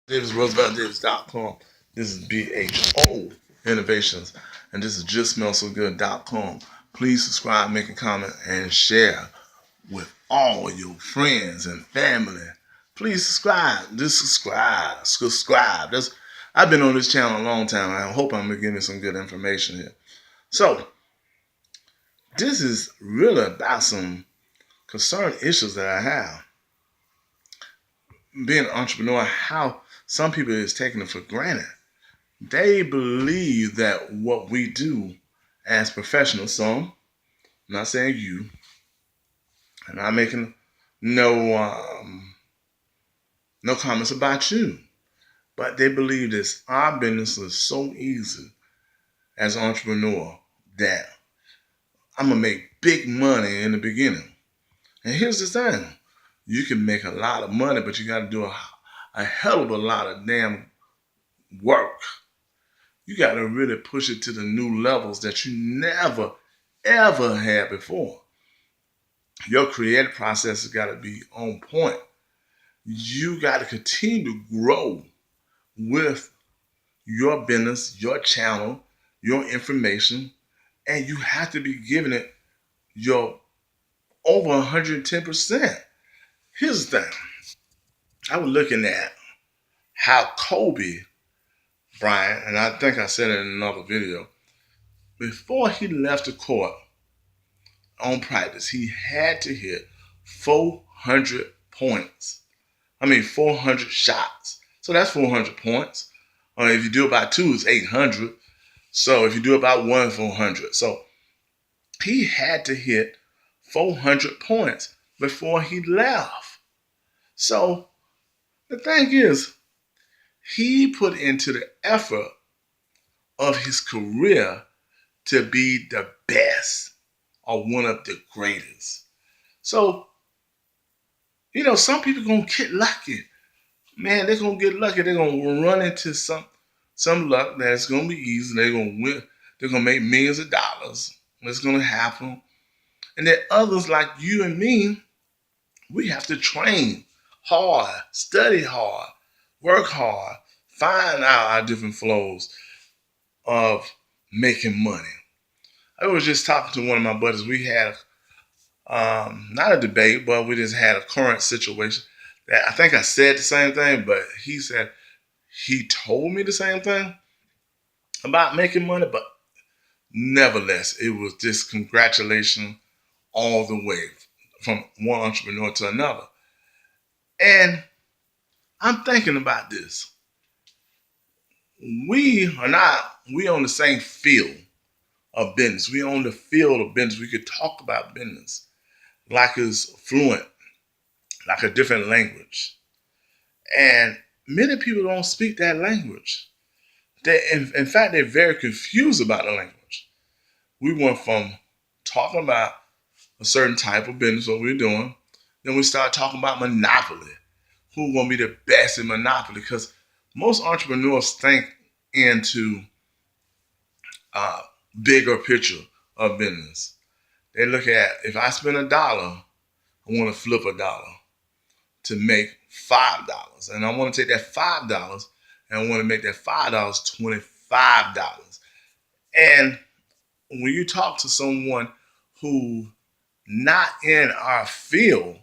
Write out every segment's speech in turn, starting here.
DavisRooseveltDavis.com. This is BHO Innovations, and this is JustSmellSoGood.com. Please subscribe, make a comment, and share with all your friends and family. Please subscribe. Just subscribe. Subscribe. I've been on this channel a long time. I hope I'm giving some good information here. So, this is really about some concerned issues that I have. Being an entrepreneur, how some people is taking it for granted. They believe that what we do as professionals, some, I'm not saying you, and I'm making no no comments about you, but they believe this our business is so easy as an entrepreneur that I'm gonna make big money in the beginning. And here's the thing: you can make a lot of money, but you got to do a hell of a lot of damn work. You got to really push it to the new levels that you never ever had before. Your creative process has got to be on point. You got to continue to grow with your business, your channel, your information, and you have to be giving it your over 110%. Here's the thing. I was looking at how Kobe Bryant, and I think I said it in another video, before he left the court on practice, he had to hit 400 points. 400 shots. So that's 400 points. If you do it by two, it's 800. So if you do it by one, 400. So he had to hit 400 points before he left. So the thing is, he put into the effort of his career to be the best or one of the greatest. So, some people gonna get lucky. Man, they're gonna get lucky. They're gonna run into some luck that's gonna be easy. They're gonna win. They're gonna make millions of dollars. It's gonna happen. And then others like you and me, we have to train hard, study hard, work hard, find out our different flows of making money. I was just talking to one of my buddies. We had not a debate, but we just had a current situation that I think I said the same thing, but he said he told me the same thing about making money, but nevertheless, it was just congratulations all the way from one entrepreneur to another. And I'm thinking about this. We on the same field of business. We on the field of business. We could talk about business like it's fluent, like a different language. And many people don't speak that language. In fact, they're very confused about the language. We went from talking about a certain type of business, what we're doing, then we start talking about monopoly. Who's going to be the best in monopoly? Because most entrepreneurs think into bigger picture of business. They look at, if I spend $1, I want to flip $1 to make $5. And I want to take that $5 and I want to make that $5 $25. And when you talk to someone who not in our field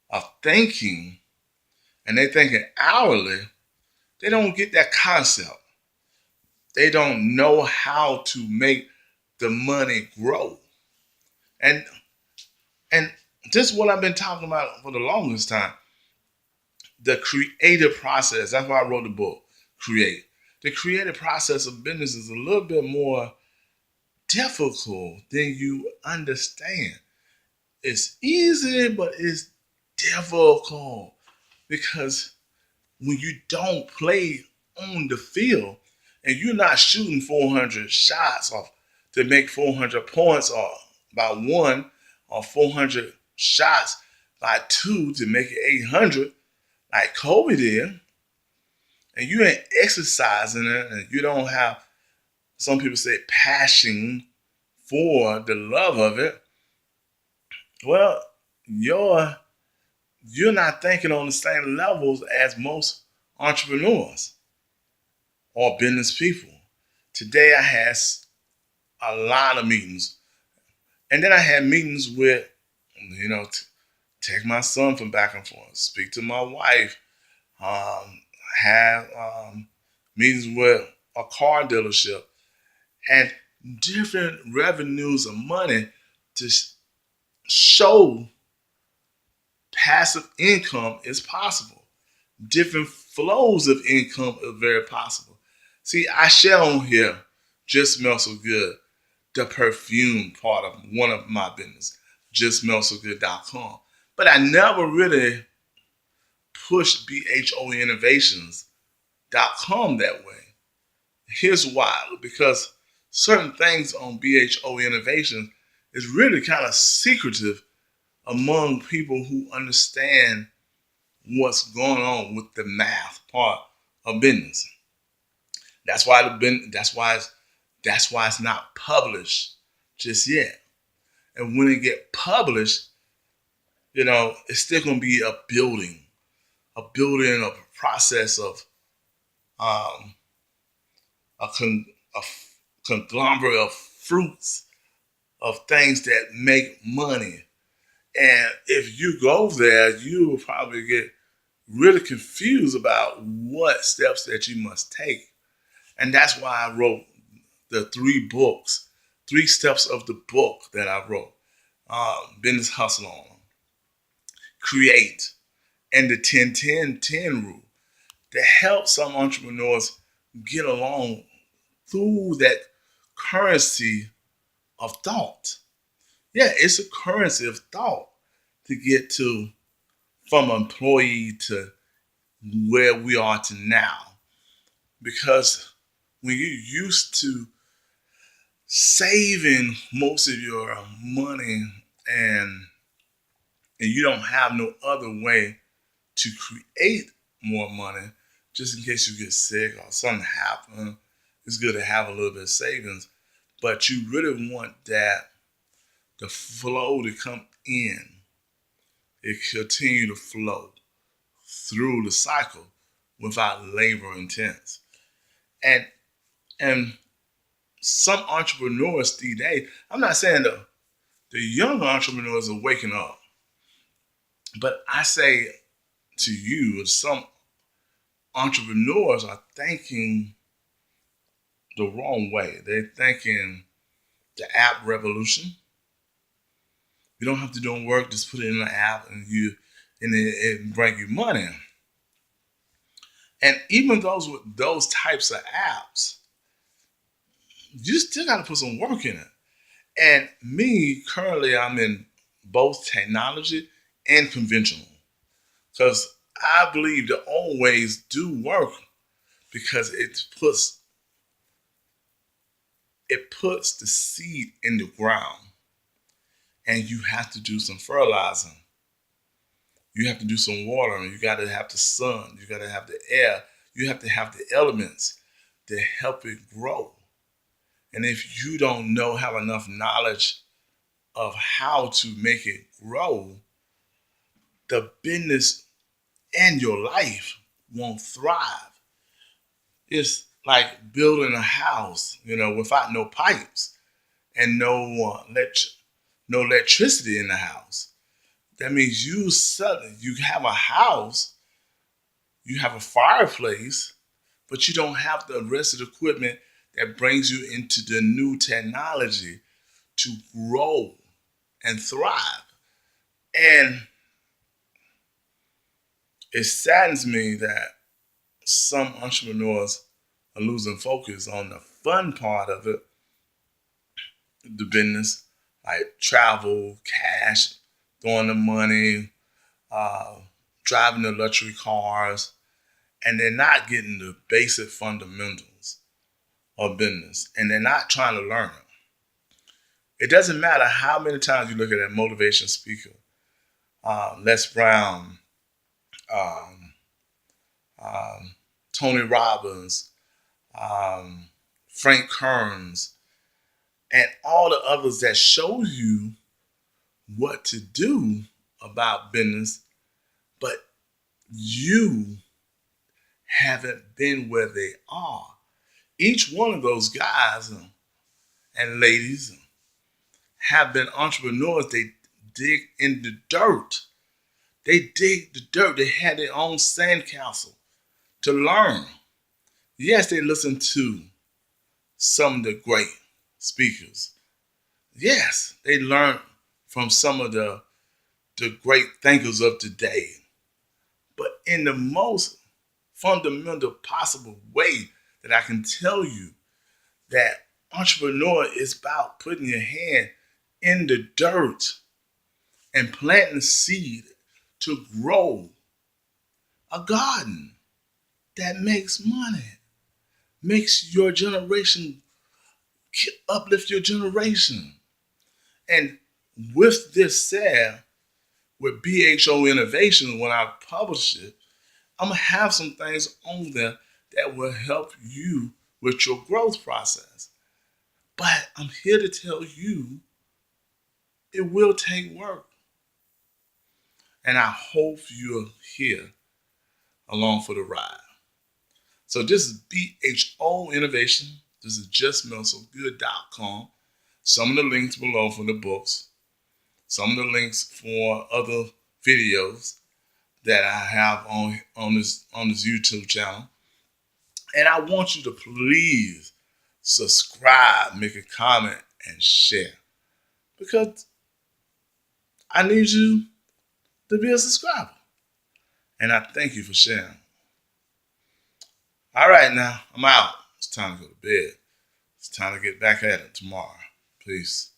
of thinking and they thinking hourly, they don't get that concept. They don't know how to make the money grow. And and this is what I've been talking about for the longest time. The creative process. That's why I wrote the book, Create. The creative process of business is a little bit more difficult than you understand. It's easy, but it's difficult because when you don't play on the field and you're not shooting 400 shots or to make 400 points or by one or 400 shots by two to make it 800 like Kobe did, and you ain't exercising it and you don't have, some people say, passion for the love of it, well, you're not thinking on the same levels as most entrepreneurs or business people. Today I had a lot of meetings. And then I had meetings with, take my son from back and forth, speak to my wife, have meetings with a car dealership, and different revenues of money to show passive income is possible. Different flows of income are very possible. See, I share on here Just Smell So Good, the perfume part of one of my business, justsmellsogood.com. But I never really pushed bhoinnovations.com that way. Here's why. Because certain things on BHO Innovations is really kind of secretive among people who understand what's going on with the math part of business. That's why it's not published just yet. And when it get published, it's still gonna be a process of um, a, con- a conglomerate of fruits of things that make money. And if you go there, you will probably get really confused about what steps that you must take. And that's why I wrote the three steps of the book that I wrote. Business Hustle on, Create, and the 10-10-10 rule to help some entrepreneurs get along through that currency of thought. Yeah, it's a currency of thought to get to from employee to where we are to now. Because when you're used to saving most of your money and and you don't have no other way to create more money, just in case you get sick or something happen, it's good to have a little bit of savings. But you really want that the flow to come in, it continue to flow through the cycle without labor intense. And and some entrepreneurs today, I'm not saying the young entrepreneurs are waking up, but I say to you, some entrepreneurs are thinking the wrong way. They're thinking the app revolution. You don't have to do work, just put it in an app and it bring you money. And even those with those types of apps, you still got to put some work in it. And me, currently, I'm in both technology and conventional because I believe the old ways do work because it puts the seed in the ground, and you have to do some fertilizing. You have to do some watering. You got to have the sun. You got to have the air. You have to have the elements to help it grow. And if you don't have enough knowledge of how to make it grow, the business and your life won't thrive. It's like building a house, without no pipes and no electricity in the house. That means you have a house, you have a fireplace, but you don't have the rest of the equipment that brings you into the new technology to grow and thrive. And it saddens me that some entrepreneurs are losing focus on the fun part of it, the business, like travel, cash, throwing the money, uh, driving the luxury cars, and they're not getting the basic fundamentals of business, and they're not trying to learn it. It doesn't matter how many times you look at that motivation speaker, Les Brown, um, um, Tony Robbins, um, Frank Kearns, and all the others that show you what to do about business, but you haven't been where they are. Each one of those guys and ladies have been entrepreneurs. They dig in the dirt. They dig the dirt. They had their own sandcastle to learn. Yes, they listen to some of the great speakers. Yes, they learned from some of the great thinkers of today. But in the most fundamental possible way that I can tell you that entrepreneur is about putting your hand in the dirt and planting seed to grow a garden that makes money, makes your generation uplift your generation. And with this said, with BHO Innovation, when I publish it, I'm gonna have some things on there that will help you with your growth process. But I'm here to tell you it will take work. And I hope you're here along for the ride. So this is BHO Innovation. This is justmelsogood.com. Some of the links below for the books, some of the links for other videos that I have on this YouTube channel. And I want you to please subscribe, make a comment, and share. Because I need you to be a subscriber. And I thank you for sharing. All right, now, I'm out. It's time to go to bed. It's time to get back at it tomorrow. Peace.